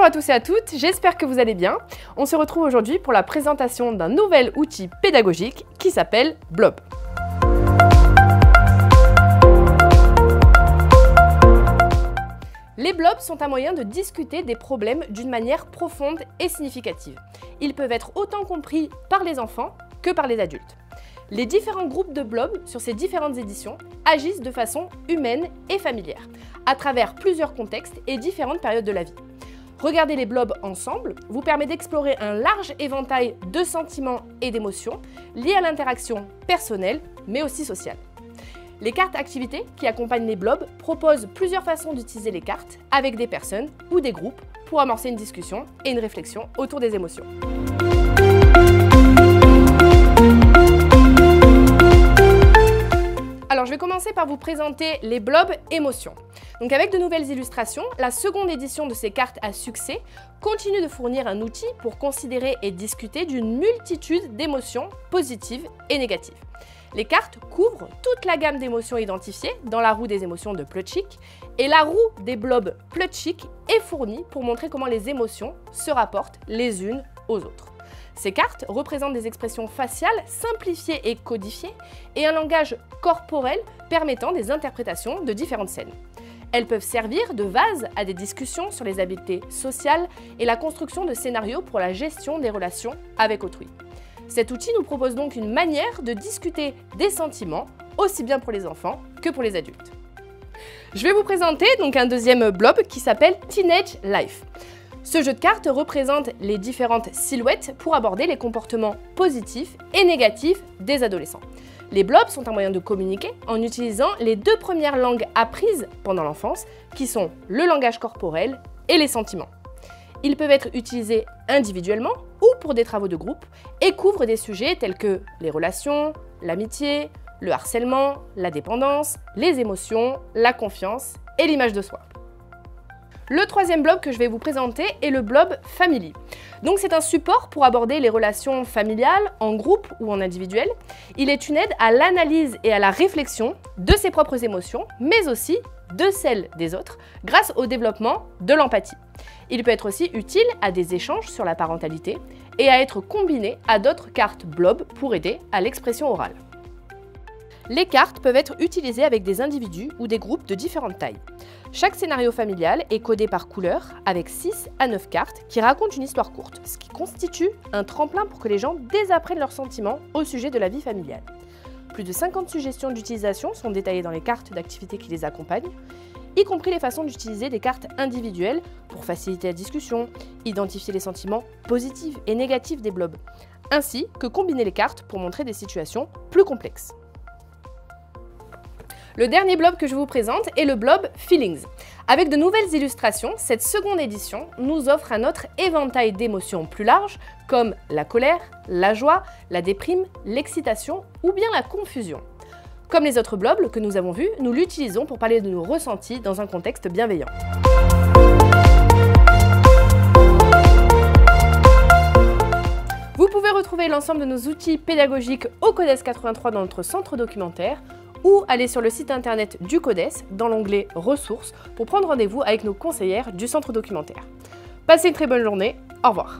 à tous et à toutes, j'espère que vous allez bien. On se retrouve aujourd'hui pour la présentation d'un nouvel outil pédagogique qui s'appelle Blob. Les blobs sont un moyen de discuter des problèmes d'une manière profonde et significative. Ils peuvent être autant compris par les enfants que par les adultes. Les différents groupes de blobs sur ces différentes éditions agissent de façon humaine et familière, à travers plusieurs contextes et différentes périodes de la vie. Regarder les blobs ensemble vous permet d'explorer un large éventail de sentiments et d'émotions liés à l'interaction personnelle, mais aussi sociale. Les cartes activités qui accompagnent les blobs proposent plusieurs façons d'utiliser les cartes avec des personnes ou des groupes pour amorcer une discussion et une réflexion autour des émotions. Alors je vais commencer par vous présenter les blobs émotions. Donc avec de nouvelles illustrations, la seconde édition de ces cartes à succès continue de fournir un outil pour considérer et discuter d'une multitude d'émotions positives et négatives. Les cartes couvrent toute la gamme d'émotions identifiées dans la roue des émotions de Plutchik et la roue des blobs Plutchik est fournie pour montrer comment les émotions se rapportent les unes aux autres. Ces cartes représentent des expressions faciales simplifiées et codifiées et un langage corporel permettant des interprétations de différentes scènes. Elles peuvent servir de vase à des discussions sur les habiletés sociales et la construction de scénarios pour la gestion des relations avec autrui. Cet outil nous propose donc une manière de discuter des sentiments, aussi bien pour les enfants que pour les adultes. Je vais vous présenter donc un deuxième blob qui s'appelle Teenage Life. Ce jeu de cartes représente les différentes silhouettes pour aborder les comportements positifs et négatifs des adolescents. Les blobs sont un moyen de communiquer en utilisant les deux premières langues apprises pendant l'enfance, qui sont le langage corporel et les sentiments. Ils peuvent être utilisés individuellement ou pour des travaux de groupe et couvrent des sujets tels que les relations, l'amitié, le harcèlement, la dépendance, les émotions, la confiance et l'image de soi. Le troisième blob que je vais vous présenter est le blob Family. Donc c'est un support pour aborder les relations familiales, en groupe ou en individuel. Il est une aide à l'analyse et à la réflexion de ses propres émotions, mais aussi de celles des autres, grâce au développement de l'empathie. Il peut être aussi utile à des échanges sur la parentalité et à être combiné à d'autres cartes blob pour aider à l'expression orale. Les cartes peuvent être utilisées avec des individus ou des groupes de différentes tailles. Chaque scénario familial est codé par couleur avec 6 à 9 cartes qui racontent une histoire courte, ce qui constitue un tremplin pour que les gens désapprennent leurs sentiments au sujet de la vie familiale. Plus de 50 suggestions d'utilisation sont détaillées dans les cartes d'activités qui les accompagnent, y compris les façons d'utiliser des cartes individuelles pour faciliter la discussion, identifier les sentiments positifs et négatifs des blobs, ainsi que combiner les cartes pour montrer des situations plus complexes. Le dernier blob que je vous présente est le blob Feelings. Avec de nouvelles illustrations, cette seconde édition nous offre un autre éventail d'émotions plus larges comme la colère, la joie, la déprime, l'excitation ou bien la confusion. Comme les autres blobs que nous avons vus, nous l'utilisons pour parler de nos ressentis dans un contexte bienveillant. Vous pouvez retrouver l'ensemble de nos outils pédagogiques au CODES 83 dans notre centre documentaire ou aller sur le site internet du CODES dans l'onglet Ressources pour prendre rendez-vous avec nos conseillères du centre documentaire. Passez une très bonne journée, au revoir.